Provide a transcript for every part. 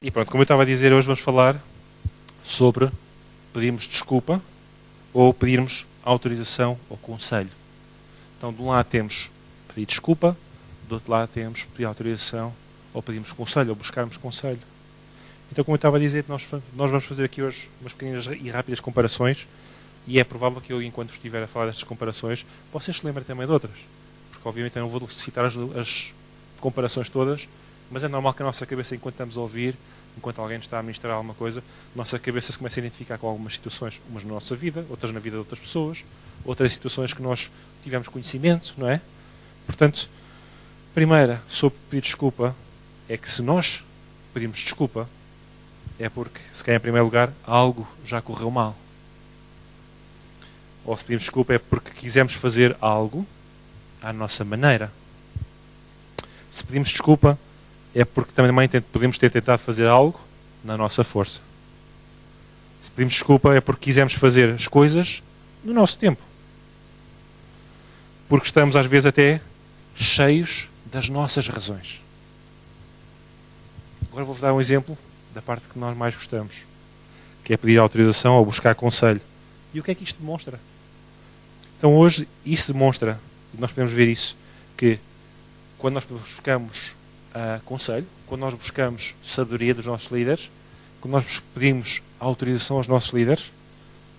E pronto, como eu estava a dizer, hoje vamos falar sobre pedirmos desculpa ou pedirmos autorização ou conselho. Então, de um lado temos pedir desculpa, do outro lado temos pedir autorização ou pedirmos conselho ou buscarmos conselho. Então, como eu estava a dizer, nós vamos fazer aqui hoje umas pequenas e rápidas comparações e é provável que eu, enquanto estiver a falar destas comparações, vocês se lembrem também de outras. Porque, obviamente, eu não vou citar as comparações todas, mas é normal que a nossa cabeça, enquanto estamos a ouvir, enquanto alguém está a ministrar alguma coisa, a nossa cabeça se comece a identificar com algumas situações, umas na nossa vida, outras na vida de outras pessoas, outras situações que nós tivemos conhecimento, não é? Portanto, primeira, sobre pedir desculpa, é que se nós pedimos desculpa, é porque, se calhar em primeiro lugar, algo já correu mal. Ou se pedimos desculpa é porque quisemos fazer algo à nossa maneira. Se pedimos desculpa é porque também podemos ter tentado fazer algo na nossa força. Se pedimos desculpa é porque quisemos fazer as coisas no nosso tempo. Porque estamos às vezes até cheios das nossas razões. Agora vou-vos dar um exemplo da parte que nós mais gostamos, que é pedir autorização ou buscar conselho. E o que é que isto demonstra? Então hoje isto demonstra, e nós podemos ver isso, que quando nós buscamos conselho, quando nós buscamos sabedoria dos nossos líderes, quando nós pedimos autorização aos nossos líderes,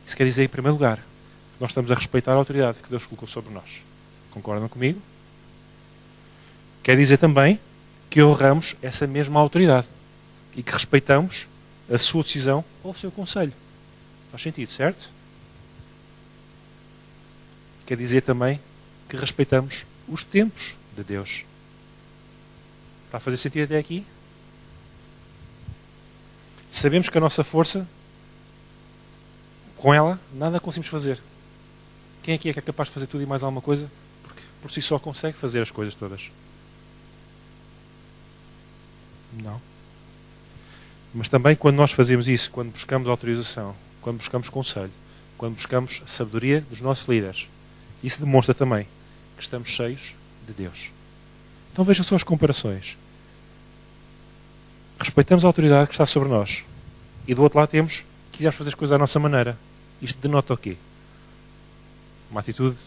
isso quer dizer, em primeiro lugar, que nós estamos a respeitar a autoridade que Deus colocou sobre nós. Concordam comigo? Quer dizer também que honramos essa mesma autoridade e que respeitamos a sua decisão ou o seu conselho. Faz sentido, certo? Quer dizer também que respeitamos os tempos de Deus. Está a fazer sentido até aqui? Sabemos que a nossa força, com ela, nada conseguimos fazer. Quem aqui é que é capaz de fazer tudo e mais alguma coisa? Porque por si só consegue fazer as coisas todas. Não. Mas também quando nós fazemos isso, quando buscamos autorização, quando buscamos conselho, quando buscamos a sabedoria dos nossos líderes, isso demonstra também que estamos cheios de Deus. Então vejam só as comparações. Respeitamos a autoridade que está sobre nós. E do outro lado temos, quisermos fazer as coisas à nossa maneira. Isto denota o quê? Uma atitude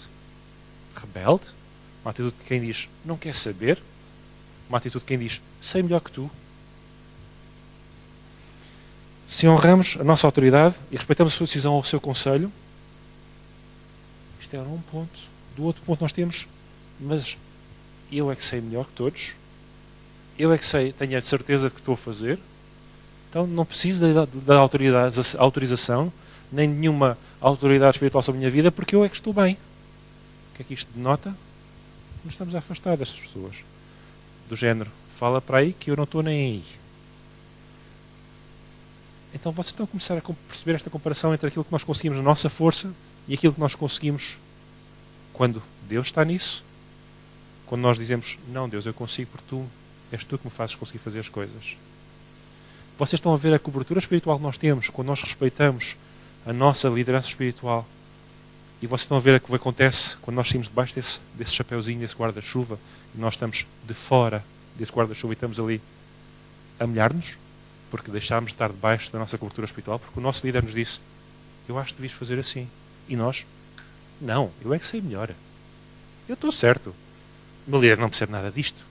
rebelde? Uma atitude de quem diz, não quer saber? Uma atitude de quem diz, sei melhor que tu? Se honramos a nossa autoridade e respeitamos a sua decisão ou o seu conselho, isto é um ponto. Do outro ponto nós temos, mas eu é que sei melhor que todos, eu é que sei, tenho a certeza de que estou a fazer, então não preciso da autorização, nem nenhuma autoridade espiritual sobre a minha vida, porque eu é que estou bem. O que é que isto denota? Nós estamos a afastar destas pessoas. Do género, fala para aí que eu não estou nem aí. Então vocês estão a começar a perceber esta comparação entre aquilo que nós conseguimos na nossa força e aquilo que nós conseguimos quando Deus está nisso. Quando nós dizemos, não Deus, eu consigo porque és tu que me fazes conseguir fazer as coisas. Vocês estão a ver a cobertura espiritual que nós temos quando nós respeitamos a nossa liderança espiritual. E vocês estão a ver o que acontece quando nós saímos debaixo desse chapeuzinho, desse guarda-chuva, e nós estamos de fora desse guarda-chuva e estamos ali a molhar-nos, porque deixámos de estar debaixo da nossa cobertura espiritual, porque o nosso líder nos disse, eu acho que devias fazer assim. E nós, não, eu é que sei melhor. Eu estou certo. O meu líder não percebe nada disto.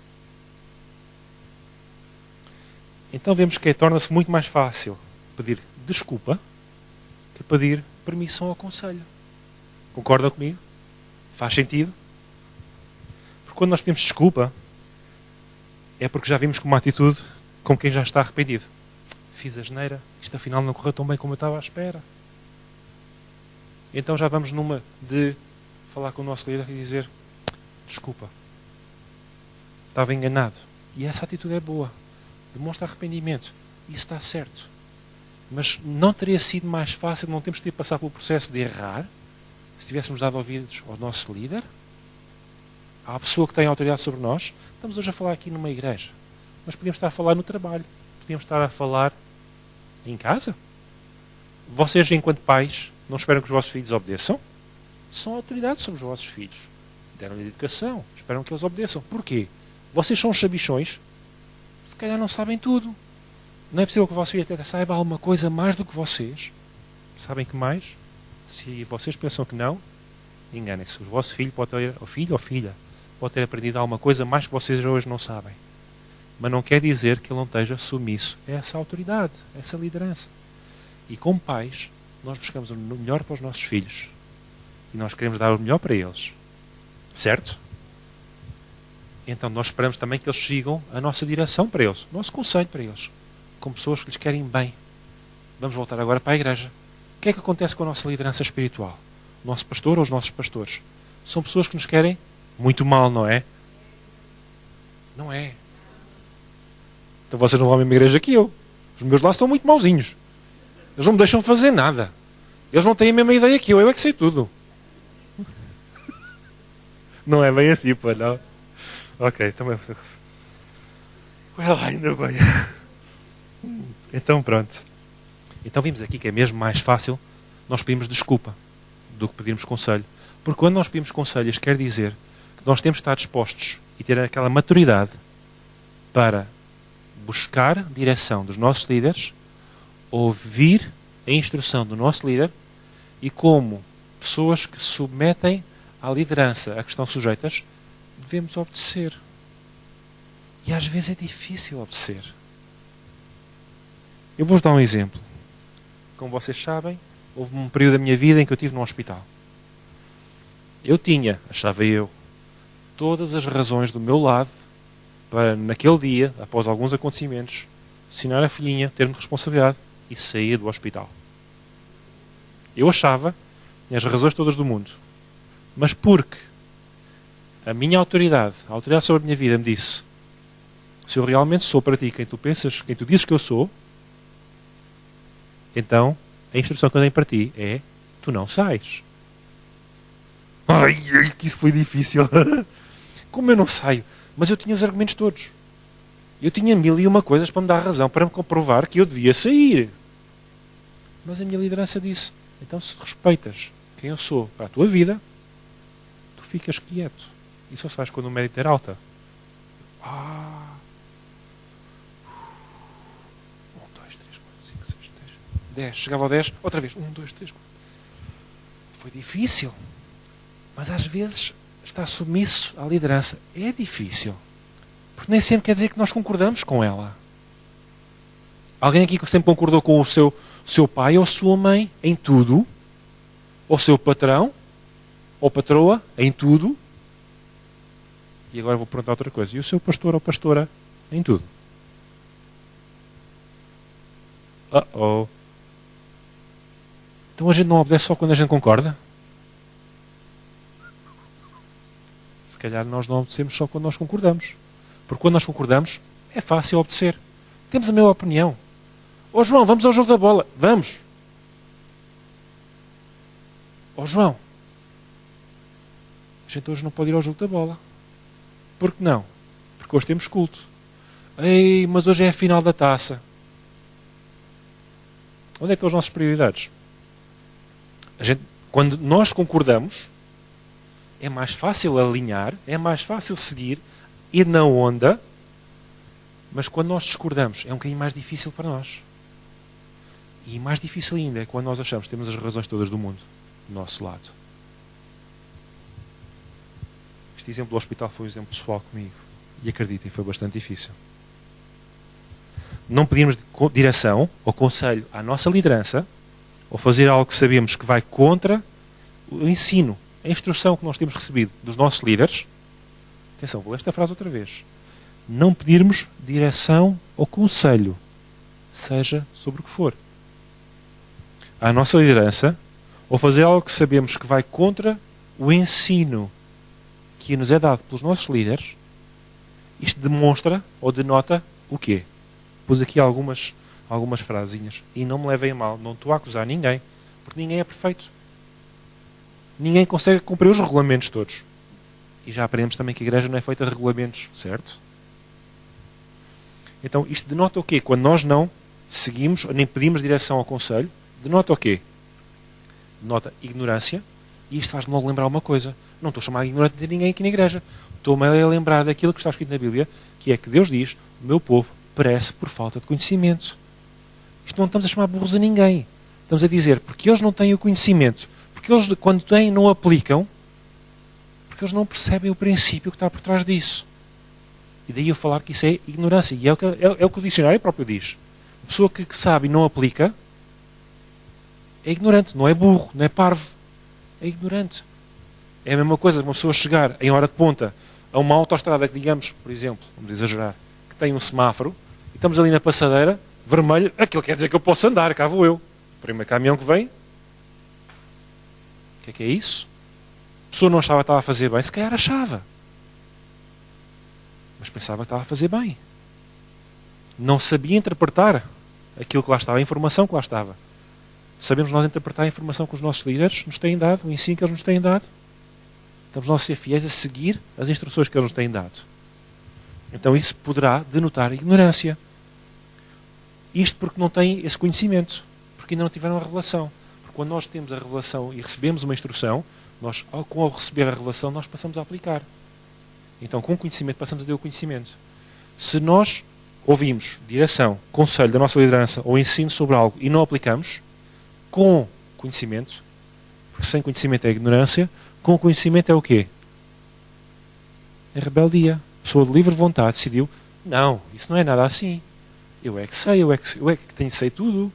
Então vemos que torna-se muito mais fácil pedir desculpa que pedir permissão ao conselho. Concordam comigo? Faz sentido? Porque quando nós pedimos desculpa, é porque já vimos com uma atitude como quem já está arrependido. Fiz a asneira, isto afinal não correu tão bem como eu estava à espera. Então já vamos numa de falar com o nosso líder e dizer, desculpa, estava enganado. E essa atitude é boa. Demonstra arrependimento. Isso está certo. Mas não teria sido mais fácil, não temos de ter que passar pelo processo de errar, se tivéssemos dado ouvidos ao nosso líder, à pessoa que tem autoridade sobre nós. Estamos hoje a falar aqui numa igreja. Mas podíamos estar a falar no trabalho. Podíamos estar a falar em casa. Vocês, enquanto pais, não esperam que os vossos filhos obedeçam? São autoridades sobre os vossos filhos. Deram-lhe educação. Esperam que eles obedeçam. Porquê? Vocês são os sabichões. Se calhar não sabem tudo. Não é possível que o vosso filho até saiba alguma coisa mais do que vocês. Sabem que mais? Se vocês pensam que não, enganem-se. O vosso filho pode ter, ou filho ou filha, pode ter aprendido alguma coisa mais que vocês hoje não sabem. Mas não quer dizer que ele não esteja submisso a essa autoridade, a essa liderança. E como pais, nós buscamos o melhor para os nossos filhos. E nós queremos dar o melhor para eles. Certo? Então nós esperamos também que eles sigam a nossa direção para eles, o nosso conselho para eles, como pessoas que lhes querem bem. Vamos voltar agora para a igreja. O que é que acontece com a nossa liderança espiritual? O nosso pastor ou os nossos pastores? São pessoas que nos querem muito mal, não é? Não é. Então vocês não vão à mesma igreja que eu. Os meus lá estão muito mauzinhos. Eles não me deixam fazer nada. Eles não têm a mesma ideia que eu é que sei tudo. Não é bem assim, pô, não. Ok, também. Ainda bem. Então pronto. Então vimos aqui que é mesmo mais fácil nós pedirmos desculpa do que pedirmos conselho. Porque quando nós pedimos conselhos quer dizer que nós temos de estar dispostos e ter aquela maturidade para buscar direção dos nossos líderes, ouvir a instrução do nosso líder e como pessoas que se submetem à liderança a que estão sujeitas, devemos obedecer. E às vezes é difícil obedecer. Eu vou-vos dar um exemplo. Como vocês sabem, houve um período da minha vida em que eu estive num hospital. Eu tinha, achava eu, todas as razões do meu lado para, naquele dia, após alguns acontecimentos, assinar a filhinha, ter-me responsabilidade e sair do hospital. Eu achava, tinha as razões todas do mundo. Mas porque a minha autoridade, a autoridade sobre a minha vida me disse: se eu realmente sou para ti quem tu pensas, quem tu dizes que eu sou, então a instrução que eu tenho para ti é: tu não sais. Ai, que isso foi difícil. Como eu não saio? Mas eu tinha os argumentos todos. Eu tinha 1001 coisas para me dar razão, para me comprovar que eu devia sair. Mas a minha liderança disse: então se respeitas quem eu sou para a tua vida, tu ficas quieto. E só sais quando o mérito é alta. 1, 2, 3, 4, 5, 6, 10. Chegava ao 10, outra vez. 1, 2, 3, 4. Foi difícil. Mas às vezes estar submisso à liderança é difícil. Porque nem sempre quer dizer que nós concordamos com ela. Alguém aqui que sempre concordou com o seu pai ou a sua mãe em tudo? Ou o seu patrão? Ou patroa? Em tudo? E agora vou perguntar outra coisa. E o seu pastor ou pastora? Em tudo? Então a gente não obedece só quando a gente concorda? Se calhar nós não obedecemos só quando nós concordamos. Porque quando nós concordamos, é fácil obedecer. Temos a mesma opinião. João, vamos ao jogo da bola. Vamos. João, a gente hoje não pode ir ao jogo da bola. Por que não? Porque hoje temos culto. Ei, mas hoje é a final da taça. Onde é que estão as nossas prioridades? Quando nós concordamos, é mais fácil alinhar, é mais fácil seguir, ir na onda, mas quando nós discordamos, é um bocadinho mais difícil para nós. E mais difícil ainda é quando nós achamos que temos as razões todas do mundo do nosso lado. Este exemplo do hospital foi um exemplo pessoal comigo. E acreditem, foi bastante difícil. Não pedirmos direção ou conselho à nossa liderança, ou fazer algo que sabemos que vai contra o ensino, a instrução que nós temos recebido dos nossos líderes. Atenção, vou ler esta frase outra vez. Não pedirmos direção ou conselho, seja sobre o que for, à nossa liderança, ou fazer algo que sabemos que vai contra o ensino que nos é dado pelos nossos líderes. Isto demonstra ou denota o quê? Pus aqui algumas frasinhas. E não me levem a mal, não estou a acusar ninguém, porque ninguém é perfeito. Ninguém consegue cumprir os regulamentos todos. E já aprendemos também que a igreja não é feita de regulamentos, certo? Então isto denota o quê? Quando nós não seguimos, nem pedimos direção ao conselho, denota o quê? Denota ignorância. E isto faz-me logo lembrar uma coisa. Não estou a chamar ignorante de ninguém aqui na igreja. Estou-me a lembrar daquilo que está escrito na Bíblia, que é que Deus diz: o meu povo perece por falta de conhecimento. Isto não estamos a chamar burros a ninguém. Estamos a dizer, porque eles não têm o conhecimento, porque eles, quando têm, não aplicam, porque eles não percebem o princípio que está por trás disso. E daí eu falar que isso é ignorância. E é o que o dicionário próprio diz. A pessoa que sabe e não aplica é ignorante, não é burro, não é parvo. É ignorante. É a mesma coisa que uma pessoa chegar em hora de ponta a uma autoestrada que, digamos, por exemplo, vamos exagerar, que tem um semáforo, e estamos ali na passadeira, vermelho, aquilo quer dizer que eu posso andar, cá vou eu. O primeiro caminhão que vem, o que é isso? A pessoa não achava que estava a fazer bem, se calhar achava. Mas pensava que estava a fazer bem. Não sabia interpretar aquilo que lá estava, a informação que lá estava. Sabemos nós interpretar a informação que os nossos líderes nos têm dado, o ensino que eles nos têm dado. Estamos nós a ser fiéis a seguir as instruções que eles nos têm dado. Então isso poderá denotar ignorância. Isto porque não têm esse conhecimento, porque ainda não tiveram a revelação. Porque quando nós temos a revelação e recebemos uma instrução, nós, ao receber a revelação, nós passamos a aplicar. Então, com o conhecimento, passamos a ter o conhecimento. Se nós ouvimos direção, conselho da nossa liderança ou ensino sobre algo e não aplicamos, com conhecimento, porque sem conhecimento é ignorância, com conhecimento é o quê? É rebeldia. A pessoa de livre vontade decidiu, não, isso não é nada assim. Eu é que sei, eu é que sei tudo.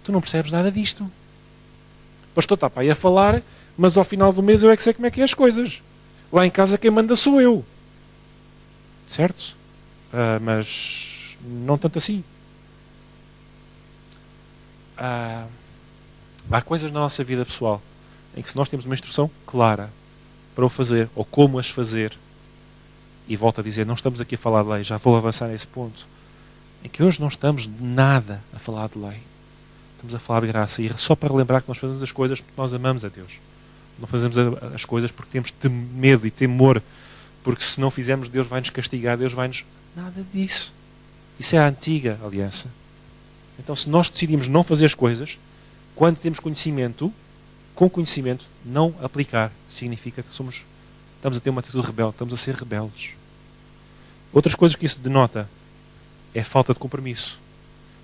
Tu não percebes nada disto. O pastor está para aí a falar, mas ao final do mês eu é que sei como é que é as coisas. Lá em casa quem manda sou eu. Certo? Mas não tanto assim. Há coisas na nossa vida pessoal em que se nós temos uma instrução clara para o fazer, ou como as fazer, e volto a dizer, não estamos aqui a falar de lei, já vou avançar nesse ponto, em que hoje não estamos de nada a falar de lei. Estamos a falar de graça, e só para relembrar que nós fazemos as coisas porque nós amamos a Deus. Não fazemos as coisas porque temos medo e temor, porque se não fizermos, Deus vai nos castigar, Deus vai nos... Nada disso. Isso é a antiga aliança. Então, se nós decidimos não fazer as coisas, quando temos conhecimento, com conhecimento, não aplicar, significa que estamos a ter uma atitude rebelde, estamos a ser rebeldes. Outras coisas que isso denota é falta de compromisso.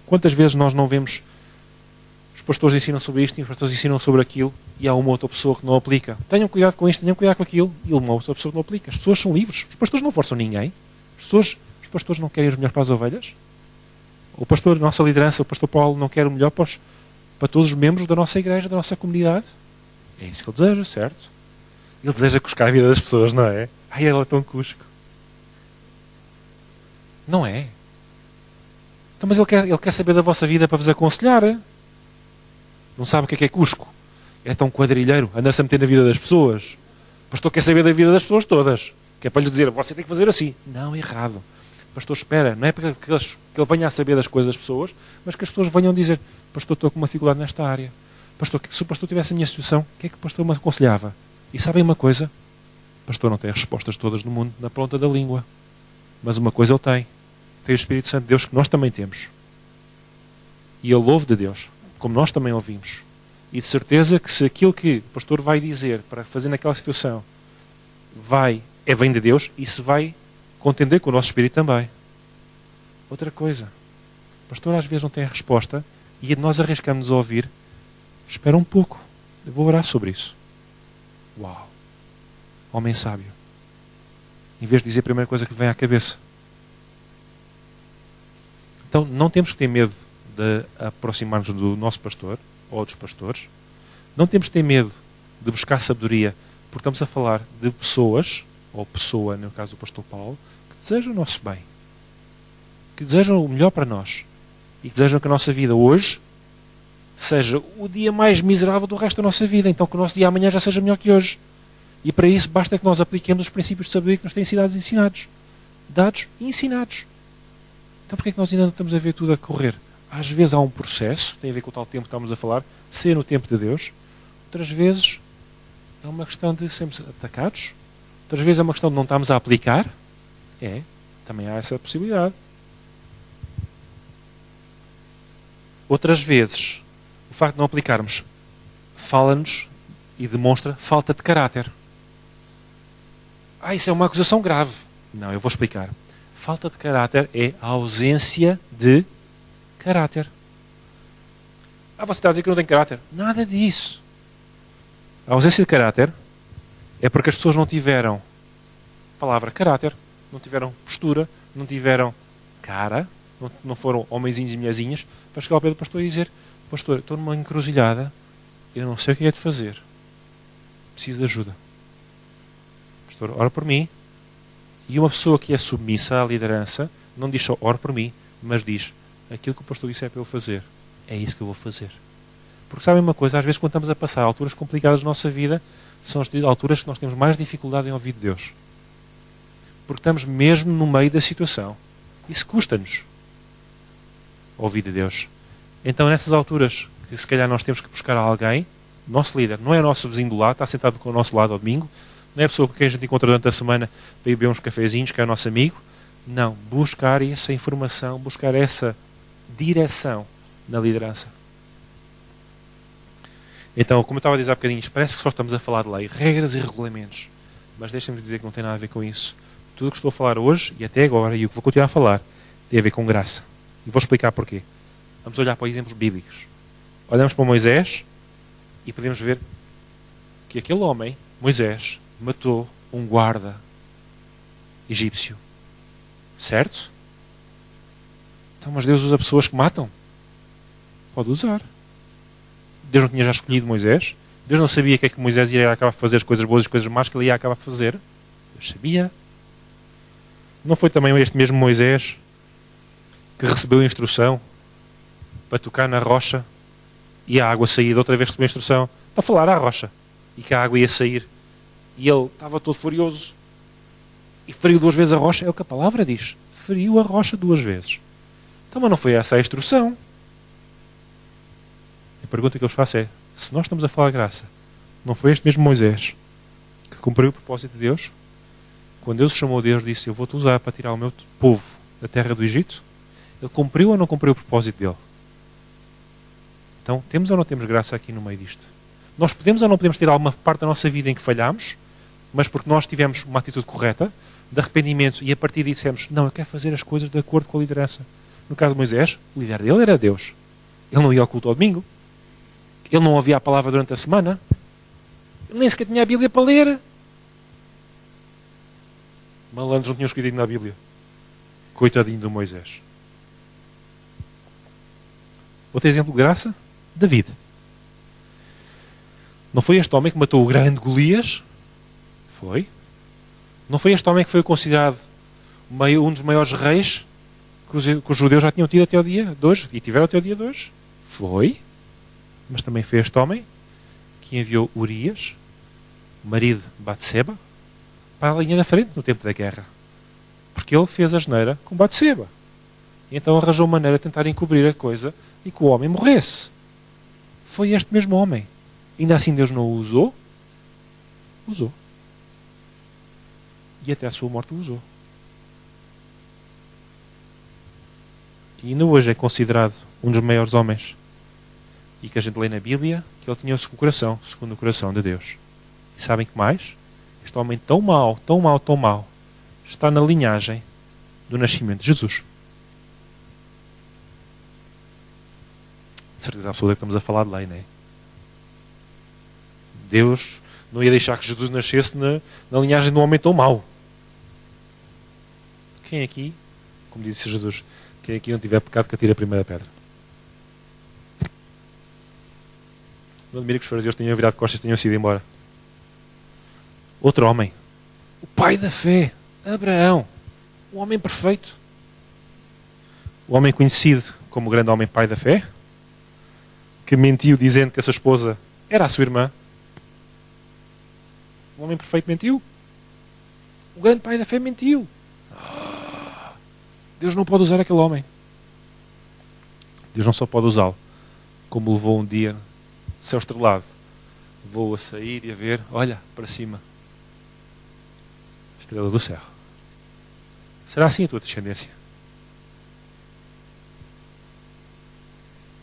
Quantas vezes nós não vemos os pastores ensinam sobre isto e os pastores ensinam sobre aquilo e há uma outra pessoa que não aplica? Tenham cuidado com isto, tenham cuidado com aquilo, e uma outra pessoa que não aplica. As pessoas são livres. Os pastores não forçam ninguém. Os pastores não querem os melhores para as ovelhas. O pastor, a nossa liderança, o pastor Paulo, não quer o melhor para todos os membros da nossa igreja, da nossa comunidade. É isso que ele deseja, certo? Ele deseja cuscar a vida das pessoas, não é? Ai, ela é tão cusco. Não é? Então, mas ele quer saber da vossa vida para vos aconselhar. Não sabe o que é cusco? É tão quadrilheiro, anda-se a meter na vida das pessoas. O pastor quer saber da vida das pessoas todas. Que é para lhes dizer, você tem que fazer assim. Não, errado. O pastor espera, não é para que ele venha a saber das coisas das pessoas, mas que as pessoas venham dizer, pastor, estou com uma dificuldade nesta área. Pastor, se o pastor tivesse a minha situação, o que é que o pastor me aconselhava? E sabem uma coisa? O pastor não tem as respostas todas no mundo na ponta da língua. Mas uma coisa ele tem. Tem o Espírito Santo de Deus que nós também temos. E ele ouve de Deus, como nós também ouvimos. E de certeza que se aquilo que o pastor vai dizer para fazer naquela situação vem de Deus, e se vai contender com o nosso espírito também. Outra coisa. O pastor às vezes não tem a resposta e nós arriscamos a ouvir. Espera um pouco. Eu vou orar sobre isso. Uau. Homem sábio. Em vez de dizer a primeira coisa que vem à cabeça. Então, não temos que ter medo de aproximar-nos do nosso pastor ou dos pastores. Não temos que ter medo de buscar sabedoria, porque estamos a falar de pessoas, ou pessoa, no caso do pastor Paulo, que desejam o nosso bem. Que desejam o melhor para nós. E que desejam que a nossa vida hoje seja o dia mais miserável do resto da nossa vida. Então, que o nosso dia amanhã já seja melhor que hoje. E para isso, basta que nós apliquemos os princípios de sabedoria que nos têm sido ensinados. Dados e ensinados. Então porquê é que nós ainda não estamos a ver tudo a decorrer? Às vezes há um processo, tem a ver com o tal tempo que estamos a falar, ser no tempo de Deus. Outras vezes é uma questão de sermos atacados. Outras vezes é uma questão de não estarmos a aplicar. Também há essa possibilidade. Outras vezes, o facto de não aplicarmos fala-nos e demonstra falta de caráter. Isso é uma acusação grave. Não, eu vou explicar. Falta de caráter é a ausência de caráter. Você está a dizer que não tem caráter. Nada disso. A ausência de caráter é porque as pessoas não tiveram palavra caráter, não tiveram postura, não tiveram cara, não foram homenzinhos e mulherzinhas para chegar ao pé do pastor e dizer: pastor, estou numa encruzilhada, eu não sei o que é de fazer. Preciso de ajuda. Pastor, ora por mim. E uma pessoa que é submissa à liderança não diz só ora por mim, mas diz: aquilo que o pastor disse é para eu fazer. É isso que eu vou fazer. Porque sabem uma coisa, às vezes quando estamos a passar alturas complicadas da nossa vida, são as alturas que nós temos mais dificuldade em ouvir de Deus. Porque estamos mesmo no meio da situação. Isso custa-nos ouvir de Deus. Então nessas alturas, que se calhar nós temos que buscar alguém, nosso líder, não é o nosso vizinho do lado, está sentado com o nosso lado ao domingo, não é a pessoa com quem a gente encontra durante a semana para ir beber uns cafezinhos, que é o nosso amigo. Não, buscar essa informação, buscar essa direção na liderança. Então, como eu estava a dizer há bocadinho, parece que só estamos a falar de lei, regras e regulamentos. Mas deixem-me dizer que não tem nada a ver com isso. Tudo o que estou a falar hoje, e até agora, e o que vou continuar a falar, tem a ver com graça. E vou explicar porquê. Vamos olhar para exemplos bíblicos. Olhamos para Moisés e podemos ver que aquele homem, Moisés, matou um guarda egípcio. Certo? Então, mas Deus usa pessoas que matam? Pode usar. Deus não tinha já escolhido Moisés? Deus não sabia que é que Moisés ia acabar a fazer as coisas boas e as coisas más que ele ia acabar a fazer? Deus sabia. Não foi também este mesmo Moisés que recebeu a instrução para tocar na rocha e a água sair? Da outra vez recebeu a instrução para falar à rocha e que a água ia sair. E ele estava todo furioso e feriu 2 vezes a rocha. É o que a palavra diz. Feriu a rocha 2 vezes. Então, mas não foi essa a instrução. A pergunta que eu vos faço é: se nós estamos a falar de graça, não foi este mesmo Moisés que cumpriu o propósito de Deus? Quando Deus chamou Deus, disse: eu vou-te usar para tirar o meu povo da terra do Egito. Ele cumpriu ou não cumpriu o propósito dele? Então, temos ou não temos graça aqui no meio disto? Nós podemos ou não podemos ter alguma parte da nossa vida em que falhamos, mas porque nós tivemos uma atitude correta, de arrependimento, e a partir daí dissemos: não, eu quero fazer as coisas de acordo com a liderança. No caso de Moisés, o líder dele era Deus. Ele não ia ao culto ao domingo. Ele não ouvia a palavra durante a semana. Ele nem sequer tinha a Bíblia para ler. Malandros não tinham escrito na Bíblia. Coitadinho do Moisés. Outro exemplo de graça? David. Não foi este homem que matou o grande Golias? Foi. Não foi este homem que foi considerado um dos maiores reis que os judeus já tinham tido até o dia de hoje? E tiveram até o dia de hoje? Foi. Mas também foi este homem que enviou Urias, marido de Batseba, para a linha da frente no tempo da guerra. Porque ele fez a asneira com Batseba. E então arranjou maneira de tentar encobrir a coisa e que o homem morresse. Foi este mesmo homem. Ainda assim Deus não o usou? Usou. E até a sua morte o usou. E ainda hoje é considerado um dos maiores homens. E que a gente lê na Bíblia que ele tinha o coração, segundo o coração de Deus. E sabem que mais? Este homem tão mau, tão mau, tão mau, está na linhagem do nascimento de Jesus. De certeza absoluta que estamos a falar de lei, não é? Deus não ia deixar que Jesus nascesse na linhagem de um homem tão mau. Quem aqui, como disse Jesus, quem aqui não tiver pecado que atire a primeira pedra? Não admiro que os fariseus tenham virado costas e tenham sido embora. Outro homem. O pai da fé. Abraão. O homem perfeito. O homem conhecido como o grande homem pai da fé. Que mentiu dizendo que a sua esposa era a sua irmã. O homem perfeito mentiu. O grande pai da fé mentiu. Deus não pode usar aquele homem. Deus não só pode usá-lo, como levou um dia de céu estrelado. Vou a sair e a ver, olha, para cima. Estrela do céu. Será assim a tua descendência?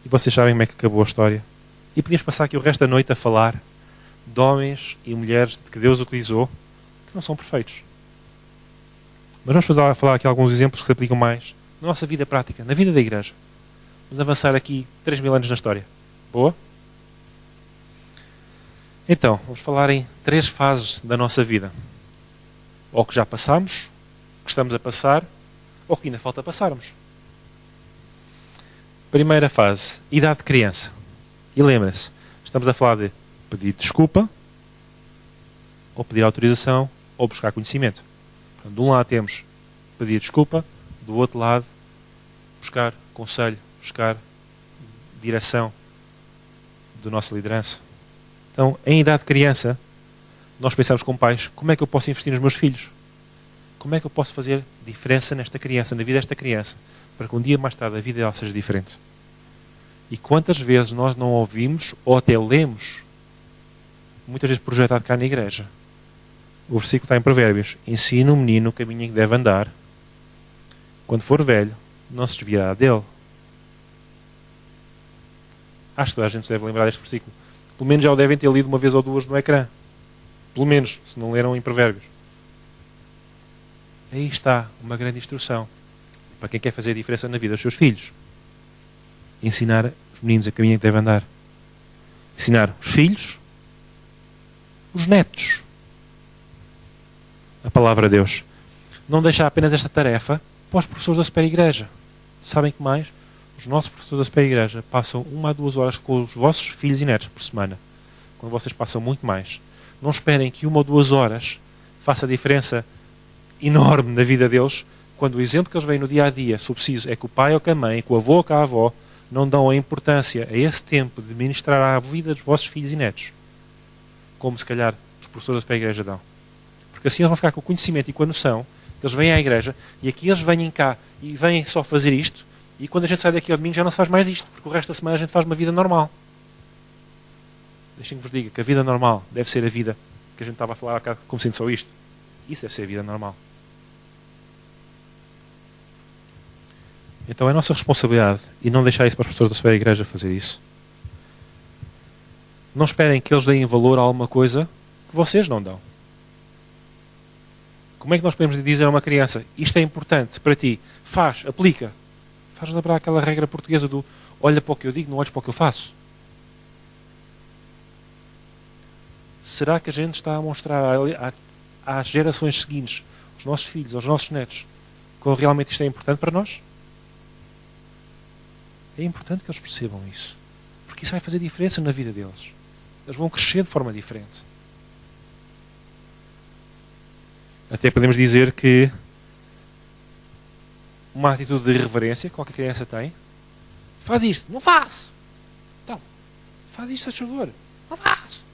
E vocês sabem como é que acabou a história? E podíamos passar aqui o resto da noite a falar de homens e mulheres que Deus utilizou que não são perfeitos. Mas vamos falar aqui alguns exemplos que se aplicam mais na nossa vida prática, na vida da igreja. Vamos avançar aqui 3.000 anos na história. Boa? Então, vamos falar em 3 fases da nossa vida. Ou que já passamos, que estamos a passar, ou que ainda falta passarmos. Primeira fase, idade de criança. E lembra-se, estamos a falar de pedir desculpa, ou pedir autorização, ou buscar conhecimento. Portanto, de um lado temos pedir desculpa, do outro lado buscar conselho, buscar direção da nossa liderança. Então, em idade de criança, nós pensamos como pais, como é que eu posso investir nos meus filhos? Como é que eu posso fazer diferença nesta criança, na vida desta criança, para que um dia mais tarde a vida dela seja diferente? E quantas vezes nós não ouvimos, ou até lemos, muitas vezes projetado cá na igreja, o versículo está em Provérbios: ensina o menino o caminho em que deve andar, quando for velho, não se desviará dele. Acho que toda a gente se deve lembrar deste versículo. Pelo menos já o devem ter lido uma vez ou duas no ecrã. Pelo menos, se não leram em Provérbios. Aí está uma grande instrução para quem quer fazer a diferença na vida dos seus filhos. Ensinar os meninos a caminho em que devem andar. Ensinar os filhos, os netos, a palavra de Deus. Não deixar apenas esta tarefa para os professores da Super Igreja. Sabem que mais? Os nossos professores da Super Igreja passam 1 a 2 horas com os vossos filhos e netos por semana. Quando vocês passam muito mais. Não esperem que 1 ou 2 horas faça a diferença enorme na vida deles, quando o exemplo que eles veem no dia a dia, se preciso, é que o pai ou que a mãe, que o avô ou que a avó, não dão a importância a esse tempo de ministrar à vida dos vossos filhos e netos, como se calhar os professores da Super Igreja dão. Porque assim eles vão ficar com o conhecimento e com a noção que eles vêm à igreja e aqui eles vêm cá e vêm só fazer isto, e quando a gente sai daqui ao domingo já não se faz mais isto, porque o resto da semana a gente faz uma vida normal. Deixem que vos diga que a vida normal deve ser a vida que a gente estava a falar cá, como sendo só isto. Isso deve ser a vida normal. Então é nossa responsabilidade, e não deixar isso para as pessoas da sua igreja fazer isso. Não esperem que eles deem valor a alguma coisa que vocês não dão. Como é que nós podemos dizer a uma criança: isto é importante para ti, faz, aplica? Faz lembrar aquela regra portuguesa do olha para o que eu digo, não olhes para o que eu faço. Será que a gente está a mostrar às gerações seguintes, aos nossos filhos, aos nossos netos, que realmente isto é importante para nós? É importante que eles percebam isso. Porque isso vai fazer diferença na vida deles. Eles vão crescer de forma diferente. Até podemos dizer que uma atitude de reverência que qualquer criança tem: faz isto, não faço. Então, faz isto, faz favor. Não faço.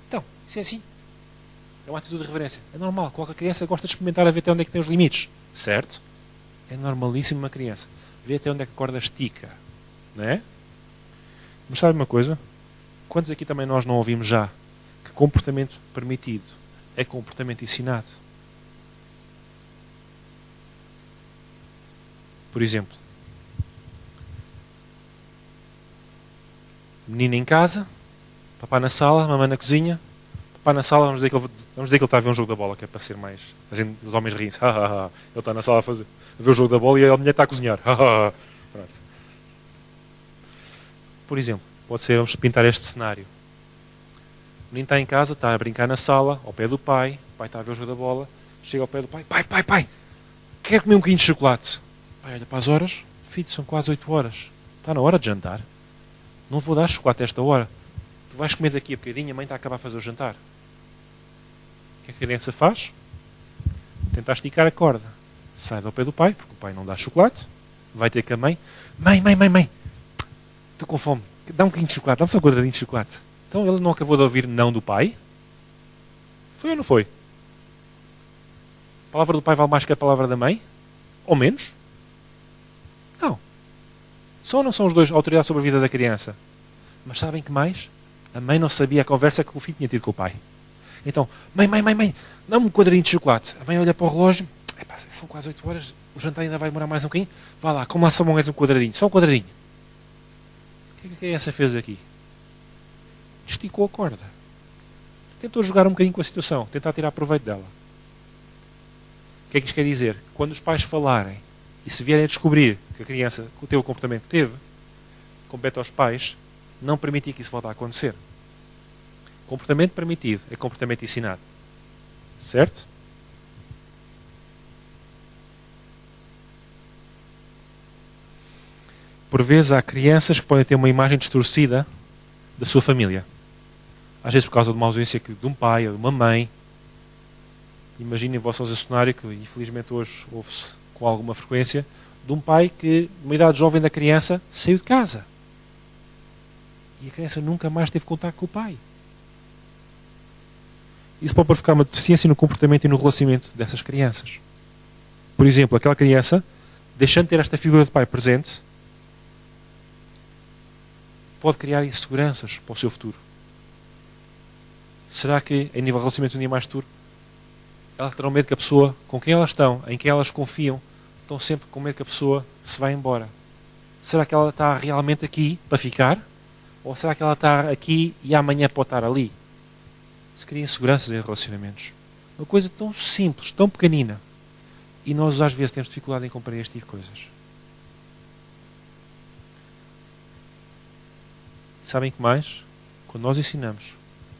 Então, isso é assim. É uma atitude de reverência. É normal. Qualquer criança gosta de experimentar a ver até onde é que tem os limites. Certo? É normalíssimo uma criança ver até onde é que a corda estica. Não é? Mas sabe uma coisa? Quantos aqui também nós não ouvimos já que comportamento permitido é comportamento ensinado? Por exemplo, menino em casa, papá na sala, mamãe na cozinha. Papá na sala, vamos dizer que ele está a ver um jogo da bola, que é para ser mais... os homens riem-se. Ele está na sala a ver o jogo da bola e a mulher está a cozinhar. Pronto. Por exemplo, pode ser, vamos pintar este cenário. O menino está em casa, está a brincar na sala, ao pé do pai. O pai está a ver o jogo da bola. Chega ao pé do pai. Pai, quer comer um bocadinho de chocolate? Pai, olha para as horas. Filho, são quase 8 horas. Está na hora de jantar. Não vou dar chocolate a esta hora. Tu vais comer daqui a bocadinho, a mãe está a acabar de fazer o jantar. O que é que a criança faz? Tenta esticar a corda. Sai do pé do pai, porque o pai não dá chocolate. Vai ter com a mãe. Mãe, estou com fome. Dá um bocadinho de chocolate, dá-me só um quadradinho de chocolate. Então ele não acabou de ouvir não do pai? Foi ou não foi? A palavra do pai vale mais que a palavra da mãe? Ou menos? Não. São ou não são os dois autoridades sobre a vida da criança? Mas sabem que mais? A mãe não sabia a conversa que o filho tinha tido com o pai. Então, mãe, dá-me um quadradinho de chocolate. A mãe olha para o relógio. Epá, são quase 8 horas. O jantar ainda vai demorar mais um bocadinho. Vá lá, como lá só mais um quadradinho. Só um quadradinho. O que é que a criança fez aqui? Esticou a corda. Tentou jogar um bocadinho com a situação. Tentar tirar proveito dela. O que é que isto quer dizer? Quando os pais falarem e se vierem a descobrir que a criança teve o comportamento que teve, compete aos pais não permitir que isso volte a acontecer. Comportamento permitido é comportamento ensinado. Certo? Por vezes há crianças que podem ter uma imagem distorcida da sua família. Às vezes por causa de uma ausência de um pai ou de uma mãe. Imaginem o vosso cenário, que infelizmente hoje ouve-se com alguma frequência, de um pai que, numa idade jovem da criança, saiu de casa. E a criança nunca mais teve contato com o pai. Isso pode provocar uma deficiência no comportamento e no relacionamento dessas crianças. Por exemplo, aquela criança, deixando de ter esta figura de pai presente, pode criar inseguranças para o seu futuro. Será que, em nível de relacionamento, um dia mais futuro, elas terão medo que a pessoa com quem elas estão, em quem elas confiam, estão sempre com medo que a pessoa se vá embora? Será que ela está realmente aqui para ficar? Ou será que ela está aqui e amanhã pode estar ali? Se cria inseguranças em relacionamentos. Uma coisa tão simples, tão pequenina. E nós às vezes temos dificuldade em compreender este tipo de coisas. Sabem que mais? Quando nós ensinamos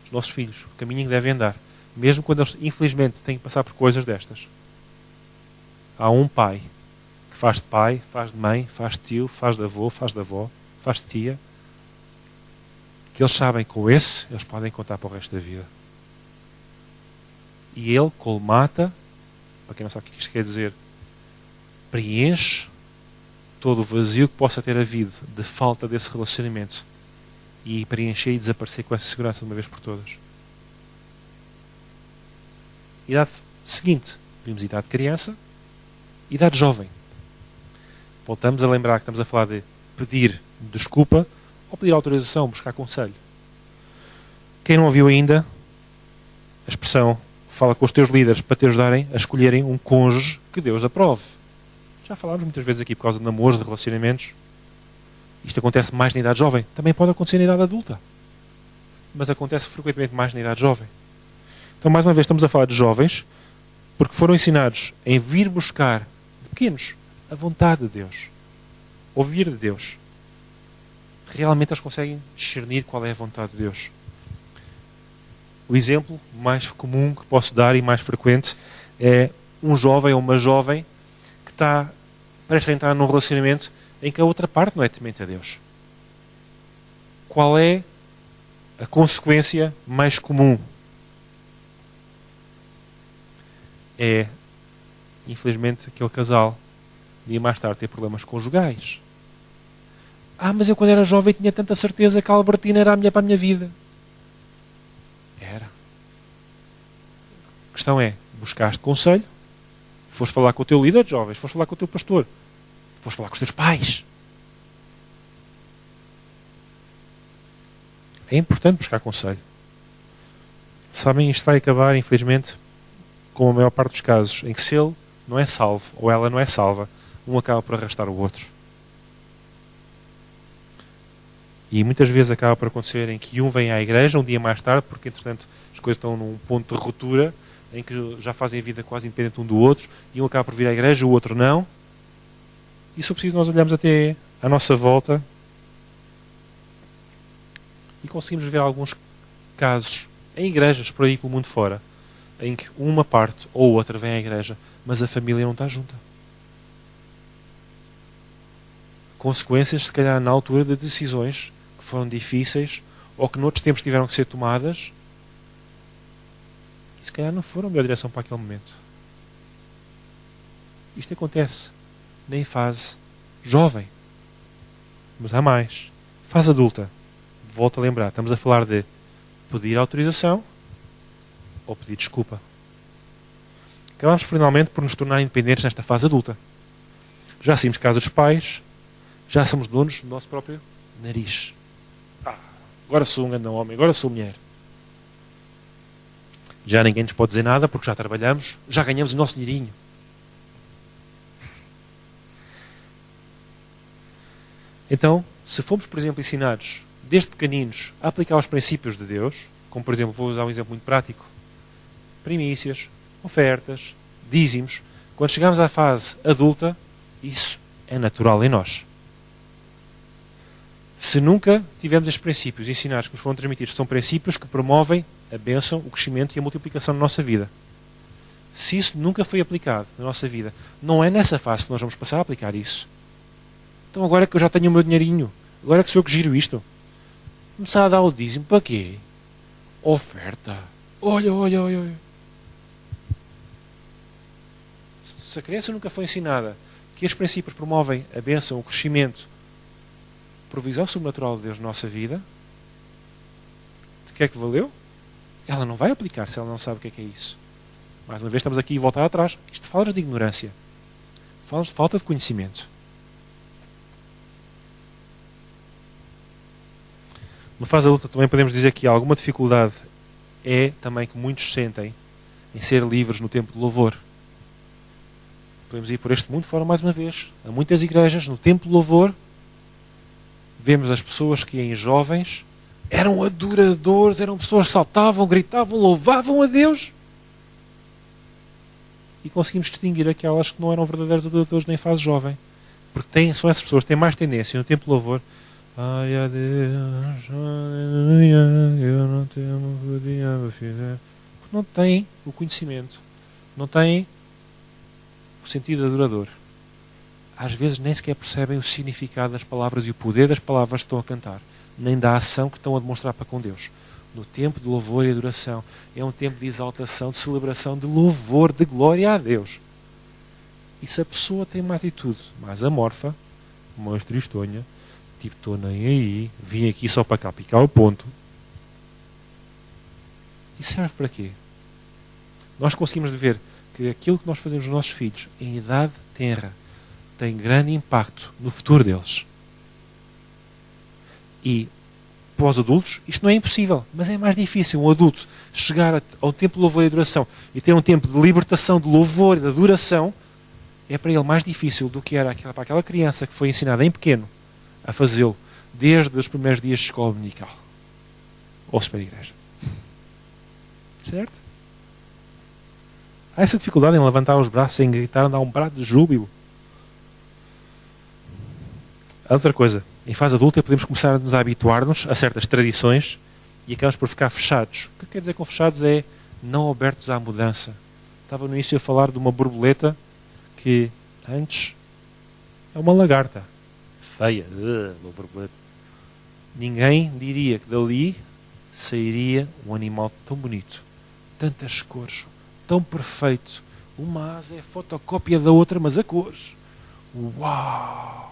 os nossos filhos o caminho que devem andar, mesmo quando eles infelizmente têm que passar por coisas destas, há um pai que faz de pai, faz de mãe, faz de tio, faz de avô, faz de avó, faz de tia, que eles sabem que com esse eles podem contar para o resto da vida. E ele colmata, para quem não sabe o que isto quer dizer, preenche todo o vazio que possa ter havido de falta desse relacionamento e preencher e desaparecer com essa segurança de uma vez por todas. Idade seguinte, vimos idade de criança, idade jovem. Voltamos a lembrar que estamos a falar de pedir desculpa ou pedir autorização, buscar conselho. Quem não ouviu ainda, a expressão fala com os teus líderes para te ajudarem a escolherem um cônjuge que Deus aprove. Já falámos muitas vezes aqui por causa de namoros, de relacionamentos. Isto acontece mais na idade jovem. Também pode acontecer na idade adulta. Mas acontece frequentemente mais na idade jovem. Então, mais uma vez, estamos a falar de jovens porque foram ensinados em vir buscar, de pequenos, a vontade de Deus. Ouvir de Deus. Realmente eles conseguem discernir qual é a vontade de Deus. O exemplo mais comum que posso dar e mais frequente é um jovem ou uma jovem que está prestes a entrar num relacionamento em que a outra parte não é temente a Deus. Qual é a consequência mais comum? É, infelizmente, aquele casal, dia mais tarde, ter problemas conjugais. Mas eu quando era jovem tinha tanta certeza que a Albertina era a mulher para a minha vida. Era. A questão é, buscaste conselho, foste falar com o teu líder de jovens, foste falar com o teu pastor, foste falar com os teus pais. É importante buscar conselho. Sabem, isto vai acabar, infelizmente, com a maior parte dos casos, em que se ele não é salvo, ou ela não é salva, um acaba por arrastar o outro. E muitas vezes acaba por acontecer em que um vem à igreja um dia mais tarde, porque entretanto as coisas estão num ponto de ruptura, em que já fazem a vida quase independente um do outro, e um acaba por vir à igreja, o outro não. E se for preciso, nós olhamos até à nossa volta e conseguimos ver alguns casos em igrejas por aí pelo mundo fora, em que uma parte ou outra vem à igreja, mas a família não está junta. Consequências, se calhar, na altura de decisões que foram difíceis ou que noutros tempos tiveram que ser tomadas e se calhar não foram a melhor direção para aquele momento. Isto acontece nem fase jovem, mas há mais. Fase adulta. Volto a lembrar, estamos a falar de pedir autorização ou pedir desculpa. Acabamos finalmente por nos tornar independentes nesta fase adulta. Já saímos de casa dos pais, já somos donos do nosso próprio nariz. Agora sou um grande homem, agora sou mulher. Já ninguém nos pode dizer nada porque já trabalhamos, já ganhamos o nosso dinheirinho. Então, se fomos, por exemplo, ensinados desde pequeninos a aplicar os princípios de Deus, como por exemplo, vou usar um exemplo muito prático, primícias, ofertas, dízimos, quando chegamos à fase adulta, isso é natural em nós. Se nunca tivemos estes princípios ensinados que nos foram transmitidos, são princípios que promovem a bênção, o crescimento e a multiplicação na nossa vida. Se isso nunca foi aplicado na nossa vida, não é nessa fase que nós vamos passar a aplicar isso. Então agora que eu já tenho o meu dinheirinho, agora que sou eu que giro isto, começar a dar o dízimo, para quê? Oferta. Olha. Se a criança nunca foi ensinada que estes princípios promovem a bênção, o crescimento, a provisão sobrenatural de Deus na nossa vida, de que é que valeu? Ela não vai aplicar se ela não sabe o que é isso. Mais uma vez estamos aqui a voltar atrás. Isto fala de ignorância. Fala de falta de conhecimento. Na fase adulta também podemos dizer que alguma dificuldade é também que muitos sentem em ser livres no tempo de louvor. Podemos ir por este mundo fora mais uma vez. Há muitas igrejas, no tempo de louvor, vemos as pessoas que em jovens eram adoradores, eram pessoas que saltavam, gritavam, louvavam a Deus. E conseguimos distinguir aquelas que não eram verdadeiros adoradores nem fase jovem. Porque são essas pessoas que têm mais tendência no tempo de louvor. Ai, a Deus, aleluia, eu não temo o que o diabo fizer. Porque não têm o conhecimento, não têm o sentido adorador. Às vezes nem sequer percebem o significado das palavras e o poder das palavras que estão a cantar, nem da ação que estão a demonstrar para com Deus. No tempo de louvor e adoração, é um tempo de exaltação, de celebração, de louvor, de glória a Deus. E se a pessoa tem uma atitude mais amorfa, mais tristonha, tipo, estou nem aí, vim aqui só para cá picar o ponto. Isso serve para quê? Nós conseguimos ver que aquilo que nós fazemos nos nossos filhos, em idade tenra, tem grande impacto no futuro deles. E para os adultos, isto não é impossível, mas é mais difícil um adulto chegar ao tempo de louvor e adoração e ter um tempo de libertação, de louvor e de adoração, é para ele mais difícil do que era para aquela criança que foi ensinada em pequeno a fazê-lo desde os primeiros dias de escola dominical ou super igreja. Certo? Há essa dificuldade em levantar os braços, em gritar, em dar um brado de júbilo. Há outra coisa. Em fase adulta podemos começar a nos habituar-nos a certas tradições e acabamos por ficar fechados. O que quer dizer com fechados é não abertos à mudança. Estava no início a falar de uma borboleta que antes é uma lagarta. Feia. Uma borboleta. Ninguém diria que dali sairia um animal tão bonito. Tantas cores. Tão perfeito. Uma asa é fotocópia da outra, mas a cores. Uau!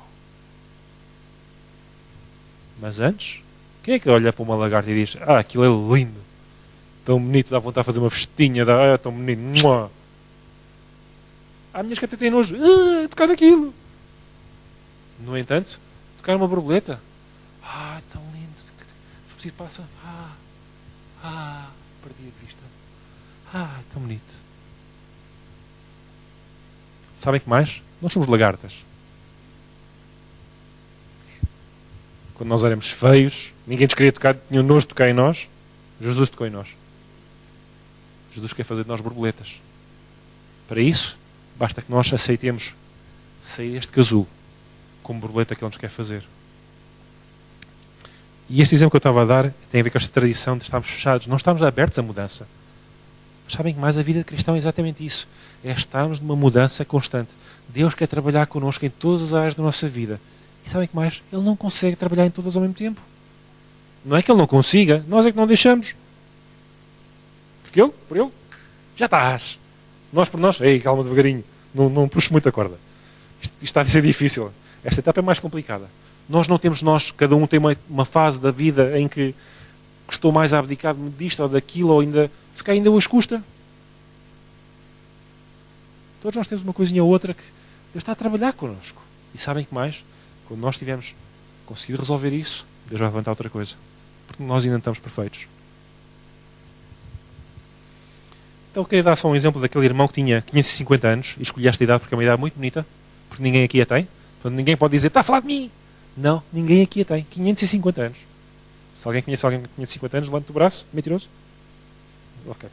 Mas antes, quem é que olha para uma lagarta e diz: ah, aquilo é lindo, tão bonito, dá vontade de fazer uma festinha, tão bonito. Mua. Há minhas que até têm nojo, tocar naquilo. No entanto, tocar uma borboleta, tão lindo, se preciso passa, perdi a vista, tão bonito. Sabem que mais? Nós somos lagartas. Quando nós éramos feios, ninguém nos queria tocar, tinha nojo de tocar em nós, Jesus tocou em nós. Jesus quer fazer de nós borboletas. Para isso, basta que nós aceitemos sair deste casulo como borboleta que Ele nos quer fazer. E este exemplo que eu estava a dar tem a ver com esta tradição de estarmos fechados. Não estamos abertos à mudança. Mas sabem que mais a vida de cristão é exatamente isso. É estarmos numa mudança constante. Deus quer trabalhar connosco em todas as áreas da nossa vida. E sabem que mais? Ele não consegue trabalhar em todas ao mesmo tempo. Não é que Ele não consiga, nós é que não deixamos. Porque Ele, por Ele, já estás. Nós por nós, ei, calma devagarinho, não puxo muito a corda. Isto está a ser difícil. Esta etapa é mais complicada. Cada um tem uma fase da vida em que estou mais a abdicar disto ou daquilo, ou ainda, se calhar ainda hoje custa. Todos nós temos uma coisinha ou outra que Deus está a trabalhar connosco. E sabem que mais? Quando nós tivermos conseguido resolver isso, Deus vai levantar outra coisa. Porque nós ainda não estamos perfeitos. Então eu queria dar só um exemplo daquele irmão que tinha 550 anos e escolhi esta idade porque é uma idade muito bonita, porque ninguém aqui a tem. Portanto, ninguém pode dizer, está a falar de mim. Não, ninguém aqui a tem. 550 anos. Se alguém conhece alguém com 550 anos, levanta o braço, mentiroso. Ok.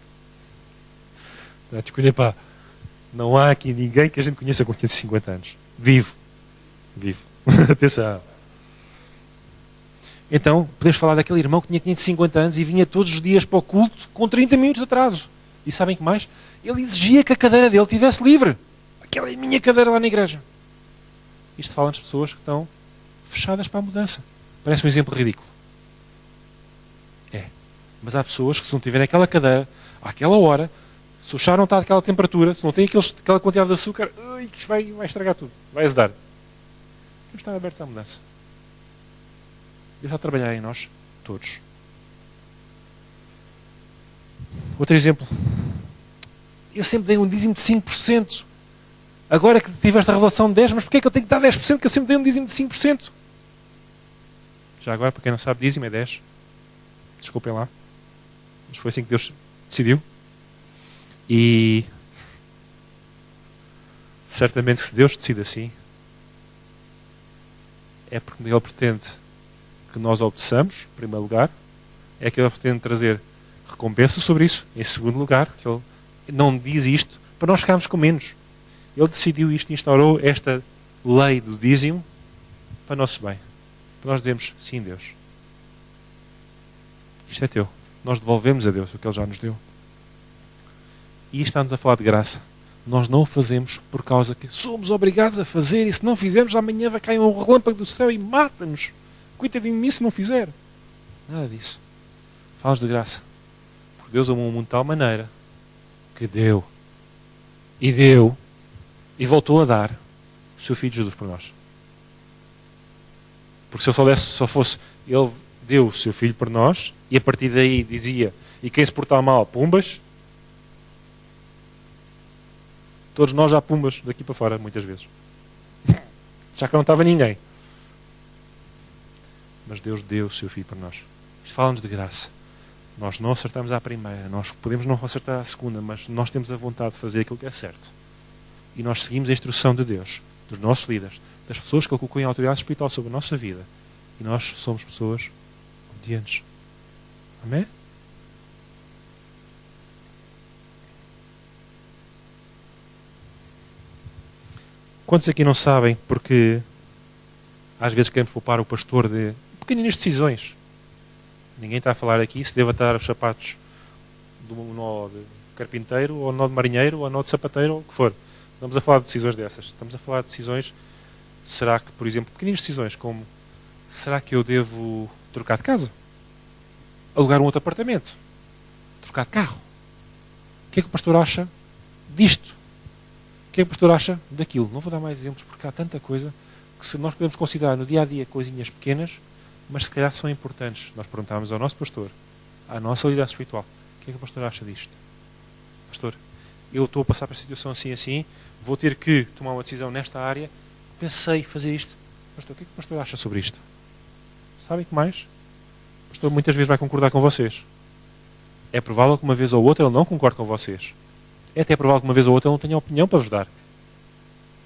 Não há aqui ninguém que a gente conheça com 550 anos. Vivo. Atenção. Então, podemos falar daquele irmão que tinha 550 anos e vinha todos os dias para o culto com 30 minutos de atraso. E sabem que mais? Ele exigia que a cadeira dele estivesse livre. Aquela é a minha cadeira lá na igreja. Isto fala de pessoas que estão fechadas para a mudança. Parece um exemplo ridículo. É. Mas há pessoas que se não tiverem aquela cadeira, àquela hora, se o chá não está àquela temperatura, se não tem aquela quantidade de açúcar, que isto vai estragar tudo. Vai azedar. Temos de estar abertos à mudança. Deus está a trabalhar em nós, todos. Outro exemplo. Eu sempre dei um dízimo de 5%. Agora que tive esta revelação de 10%, mas porquê é que eu tenho que dar 10%? Que eu sempre dei um dízimo de 5%. Já agora, para quem não sabe, dízimo é 10%. Desculpem lá. Mas foi assim que Deus decidiu. E certamente se Deus decide assim, é porque Ele pretende que nós obedeçamos, em primeiro lugar. É que Ele pretende trazer recompensa sobre isso. Em segundo lugar, que Ele não diz isto para nós ficarmos com menos. Ele decidiu isto e instaurou esta lei do dízimo para nosso bem. Para nós dizermos, sim, Deus. Isto é teu. Nós devolvemos a Deus o que Ele já nos deu. E isto está-nos a falar de graça. Nós não o fazemos por causa que somos obrigados a fazer, e se não fizermos, amanhã vai cair um relâmpago do céu e mata-nos. Coitadinho de mim se não fizer. Nada disso. Fala-nos de graça. Porque Deus amou o mundo de tal maneira que deu e voltou a dar o seu Filho Jesus por nós. Porque se eu só fosse, Ele deu o seu Filho por nós, e a partir daí dizia, e quem se portar mal, pumbas. Todos nós já pumbas daqui para fora, muitas vezes. Já que não estava ninguém. Mas Deus deu o seu Filho por nós. Isto fala-nos de graça. Nós não acertamos à primeira, nós podemos não acertar à segunda, mas nós temos a vontade de fazer aquilo que é certo. E nós seguimos a instrução de Deus, dos nossos líderes, das pessoas que Ele colocou em autoridade espiritual sobre a nossa vida. E nós somos pessoas obedientes. Amém? Quantos aqui não sabem porque às vezes queremos poupar o pastor de pequeninas decisões? Ninguém está a falar aqui se deve atar os sapatos do nó de carpinteiro, ou nó de marinheiro, ou nó de sapateiro, ou o que for. Estamos a falar de decisões dessas. Estamos a falar de decisões, será que, por exemplo, pequenas decisões como, será que eu devo trocar de casa? Alugar um outro apartamento? Trocar de carro? O que é que o pastor acha disto? O que é que o pastor acha daquilo? Não vou dar mais exemplos porque há tanta coisa que se nós podemos considerar no dia-a-dia coisinhas pequenas, mas se calhar são importantes. Nós perguntávamos ao nosso pastor, à nossa liderança espiritual, o que é que o pastor acha disto? Pastor, eu estou a passar por uma situação assim, vou ter que tomar uma decisão nesta área, pensei fazer isto. Pastor, o que é que o pastor acha sobre isto? Sabem que mais? O pastor muitas vezes vai concordar com vocês. É provável que uma vez ou outra ele não concorde com vocês. É até provável que uma vez ou outra ele não tenha opinião para vos dar.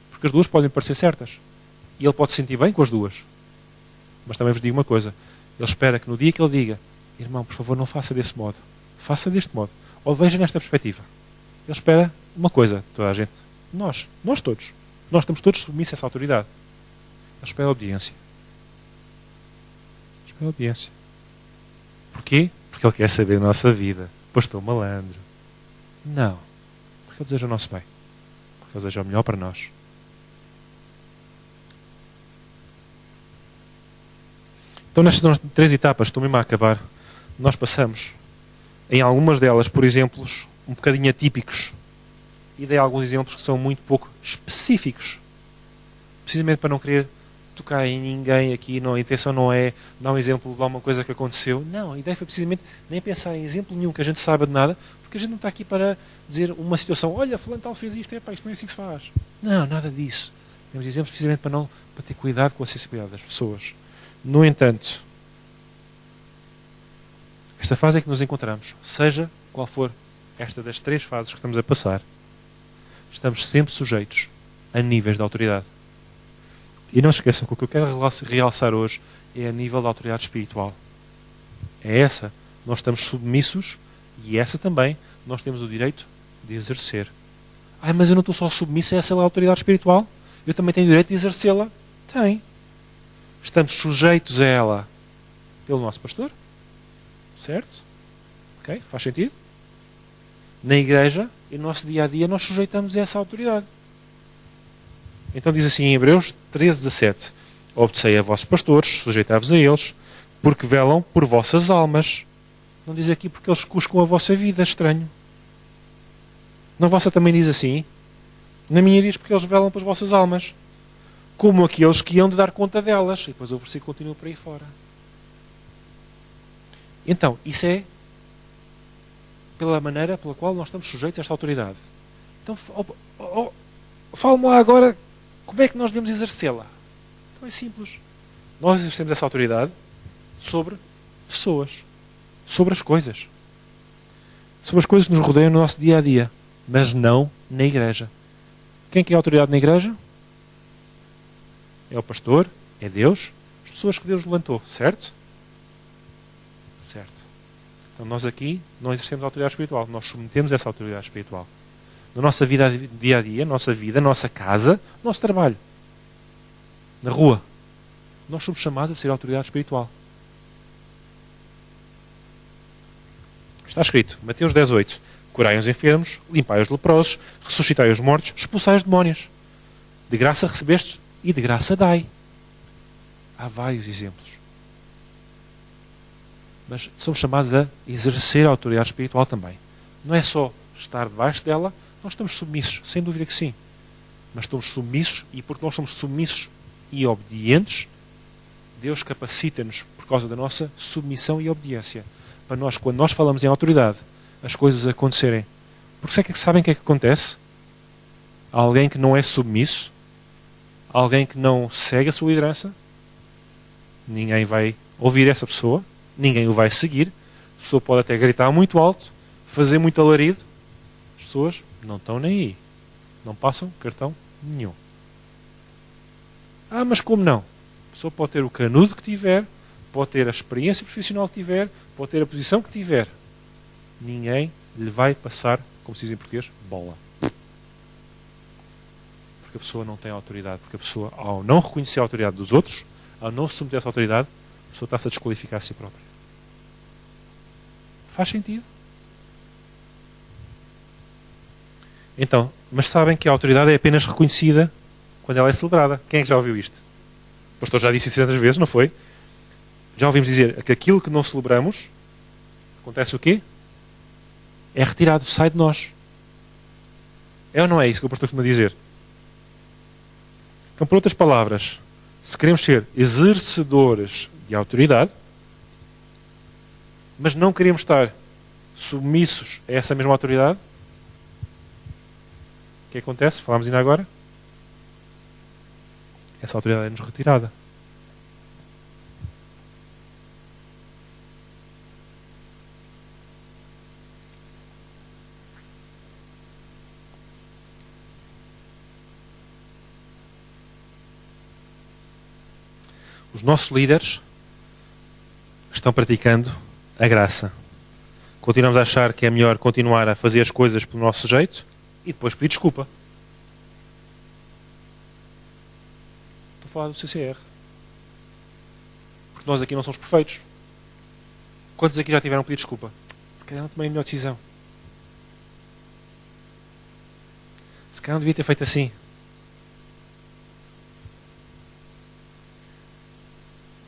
Porque as duas podem parecer certas. E ele pode se sentir bem com as duas. Mas também vos digo uma coisa. Ele espera que no dia que ele diga, irmão, por favor, não faça desse modo. Faça deste modo. Ou veja nesta perspectiva. Ele espera uma coisa, toda a gente. Nós todos. Nós estamos todos submissos a essa autoridade. Ele espera a obediência. Espera a obediência. Porquê? Porque ele quer saber a nossa vida. Pastor malandro. Não. Porque ele deseja o nosso bem. Porque ele deseja o melhor para nós. Então, nestas 3 etapas, estou mesmo a acabar, nós passamos, em algumas delas, por exemplos, um bocadinho atípicos, e dei alguns exemplos que são muito pouco específicos, precisamente para não querer tocar em ninguém aqui, não, a intenção não é dar um exemplo de alguma coisa que aconteceu, não, a ideia foi precisamente nem pensar em exemplo nenhum que a gente saiba de nada, porque a gente não está aqui para dizer uma situação, olha, fulano tal fez isto, isto não é assim que se faz. Não, nada disso. Temos exemplos precisamente para ter cuidado com a sensibilidade das pessoas. No entanto, esta fase em que nos encontramos, seja qual for esta das 3 fases que estamos a passar, estamos sempre sujeitos a níveis de autoridade. E não se esqueçam que o que eu quero realçar hoje é a nível da autoridade espiritual. É essa, nós estamos submissos e essa também nós temos o direito de exercer. Mas eu não estou só submisso a essa autoridade espiritual? Eu também tenho o direito de exercê-la? Tem. Estamos sujeitos a ela. pelo nosso pastor. Certo? Ok? Faz sentido? Na igreja e no nosso dia-a-dia nós sujeitamos a essa autoridade. Então diz assim em Hebreus 13:17: obedecei a vossos pastores, sujeitai-vos a eles, porque velam por vossas almas. Não diz aqui porque eles cuscam a vossa vida, estranho. Na vossa também diz assim? Na minha diz porque eles velam pelas vossas almas, como aqueles que hão de dar conta delas. E depois o versículo continua por aí fora. Então, isso é pela maneira pela qual nós estamos sujeitos a esta autoridade. Então, fala-me lá agora como é que nós devemos exercê-la. Então é simples. Nós exercemos essa autoridade sobre pessoas, sobre as coisas. Sobre as coisas que nos rodeiam no nosso dia-a-dia, mas não na igreja. Quem que é a autoridade na igreja? É o pastor, é Deus, as pessoas que Deus levantou, certo? Certo. Então nós aqui não exercemos a autoridade espiritual, nós submetemos essa autoridade espiritual. Na nossa vida dia-a-dia, nossa vida, nossa casa, nosso trabalho, na rua, nós somos chamados a ser autoridade espiritual. Está escrito, Mateus 10:8: curai os enfermos, limpai os leprosos, ressuscitai os mortos, expulsai os demónios. De graça recebeste e de graça dai. Há vários exemplos. Mas somos chamados a exercer a autoridade espiritual também. Não é só estar debaixo dela, nós estamos submissos, sem dúvida que sim. Mas estamos submissos, e porque nós somos submissos e obedientes, Deus capacita-nos por causa da nossa submissão e obediência. Para nós, quando nós falamos em autoridade, as coisas acontecerem. Porque sabem o que é que acontece? Há alguém que não é submisso, alguém que não segue a sua liderança, ninguém vai ouvir essa pessoa, ninguém o vai seguir, a pessoa pode até gritar muito alto, fazer muito alarido, as pessoas não estão nem aí, não passam cartão nenhum. Ah, mas como não? A pessoa pode ter o canudo que tiver, pode ter a experiência profissional que tiver, pode ter a posição que tiver, ninguém lhe vai passar, como se diz em português, bola. Porque a pessoa não tem autoridade, porque a pessoa, ao não reconhecer a autoridade dos outros, ao não se submeter a essa autoridade, a pessoa está-se a desqualificar a si própria. Faz sentido? Então, mas sabem que a autoridade é apenas reconhecida quando ela é celebrada. Quem é que já ouviu isto? O pastor já disse isso outras vezes, não foi? Já ouvimos dizer que aquilo que não celebramos, acontece o quê? É retirado, sai de nós. É ou não é isso que o pastor costuma dizer? Então, por outras palavras, se queremos ser exercedores de autoridade, mas não queremos estar submissos a essa mesma autoridade, o que acontece? Falámos ainda agora. Essa autoridade é-nos retirada. Os nossos líderes estão praticando a graça. Continuamos a achar que é melhor continuar a fazer as coisas pelo nosso jeito e depois pedir desculpa. Estou a falar do CCR. Porque nós aqui não somos perfeitos. Quantos aqui já tiveram a pedir desculpa? Se calhar não tomei a melhor decisão. Se calhar não devia ter feito assim.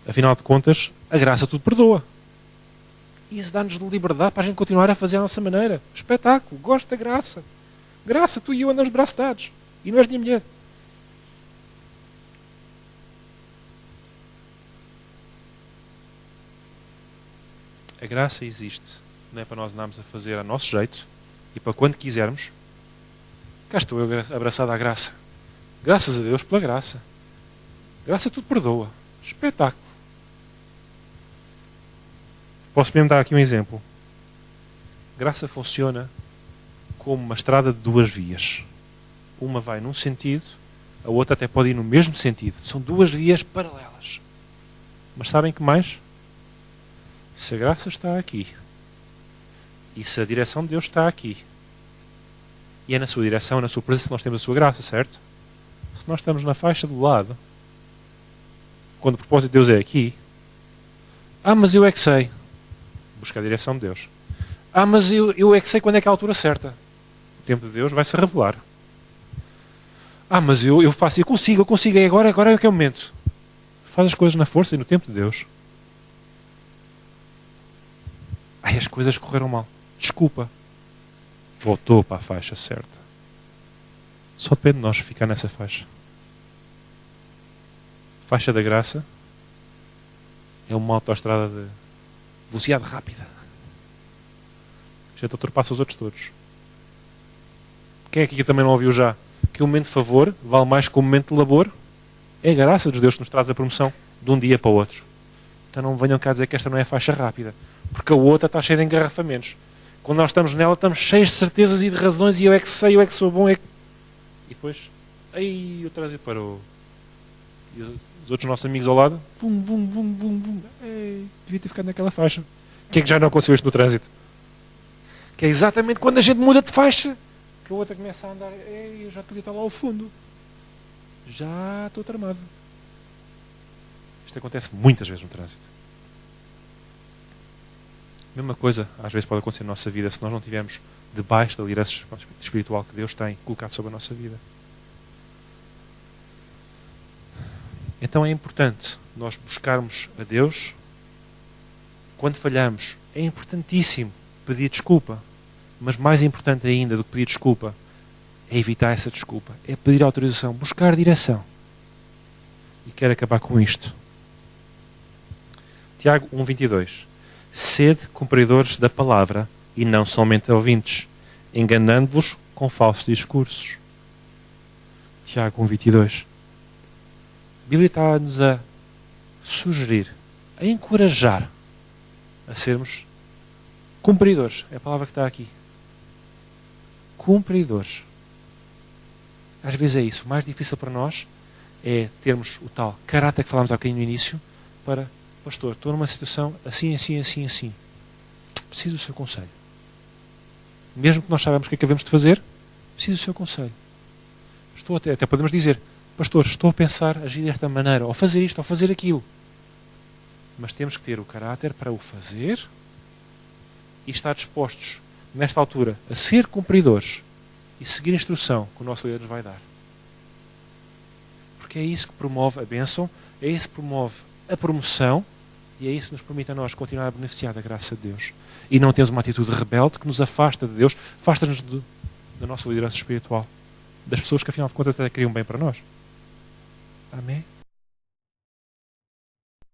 Afinal de contas, a graça tudo perdoa. E isso dá-nos liberdade para a gente continuar a fazer a nossa maneira. Espetáculo, gosto da graça. Graça, tu e eu andamos de braços dados. E não és minha mulher. A graça existe. Não é para nós andarmos a fazer a nosso jeito. E para quando quisermos. Cá estou eu abraçado à graça. Graças a Deus pela graça. Graça tudo perdoa. Espetáculo. Posso mesmo dar aqui um exemplo. Graça funciona como uma estrada de duas vias. Uma vai num sentido, a outra até pode ir no mesmo sentido. São duas vias paralelas. Mas sabem que mais? Se a graça está aqui, e se a direção de Deus está aqui, e é na sua direção, na sua presença que nós temos a sua graça, certo? Se nós estamos na faixa do lado, quando o propósito de Deus é aqui, Ah, mas eu é que sei. Busca a direção de Deus. Ah, mas eu é que sei quando é que é a altura certa. O tempo de Deus vai se revelar. Ah, mas eu faço, eu consigo, agora é que é o momento. Faz as coisas na força e no tempo de Deus. Ai, as coisas correram mal. Desculpa. Voltou para a faixa certa. Só depende de nós ficar nessa faixa. Faixa da graça é uma autoestrada de velocidade rápida. A gente ultrapassa os outros todos. Quem é que aqui também não ouviu já que o momento de favor vale mais que o momento de labor? É a graça de Deus que nos traz a promoção de um dia para o outro. Então não venham cá dizer que esta não é faixa rápida, porque a outra está cheia de engarrafamentos. Quando nós estamos nela, estamos cheios de certezas e de razões, e eu é que sei, eu é que sou bom. E depois, aí o trânsito parou. E os outros nossos amigos ao lado, bum, bum, bum, bum, bum. Ei, devia ter ficado naquela faixa. O que é que já não aconteceu isto no trânsito? Que é exatamente quando a gente muda de faixa que a outra começa a andar. Ei, eu já podia estar lá ao fundo. Já estou tramado. Isto acontece muitas vezes no trânsito. A mesma coisa, às vezes, pode acontecer na nossa vida se nós não estivermos debaixo da liderança espiritual que Deus tem colocado sobre a nossa vida. Então é importante nós buscarmos a Deus. Quando falhamos, é importantíssimo pedir desculpa. Mas mais importante ainda do que pedir desculpa é evitar essa desculpa. É pedir autorização, buscar direção. E quero acabar com isto. Tiago 1,22. Sede cumpridores da palavra e não somente ouvintes, enganando-vos com falsos discursos. Tiago 1,22. A Bíblia está-nos a sugerir, a encorajar a sermos cumpridores. É a palavra que está aqui. Cumpridores. Às vezes é isso. O mais difícil para nós é termos o tal caráter que falámos há bocadinho no início para, pastor, estou numa situação assim. Preciso do seu conselho. Mesmo que nós saibamos o que é que devemos de fazer, preciso do seu conselho. Até podemos dizer, pastor, estou a pensar agir desta maneira, ou fazer isto, ou fazer aquilo. Mas temos que ter o caráter para o fazer e estar dispostos, nesta altura, a ser cumpridores e seguir a instrução que o nosso líder nos vai dar. Porque é isso que promove a bênção, é isso que promove a promoção e é isso que nos permite a nós continuar a beneficiar da graça de Deus. E não temos uma atitude rebelde que nos afasta de Deus, afasta-nos da nossa liderança espiritual, das pessoas que afinal de contas até queriam bem para nós. Amém?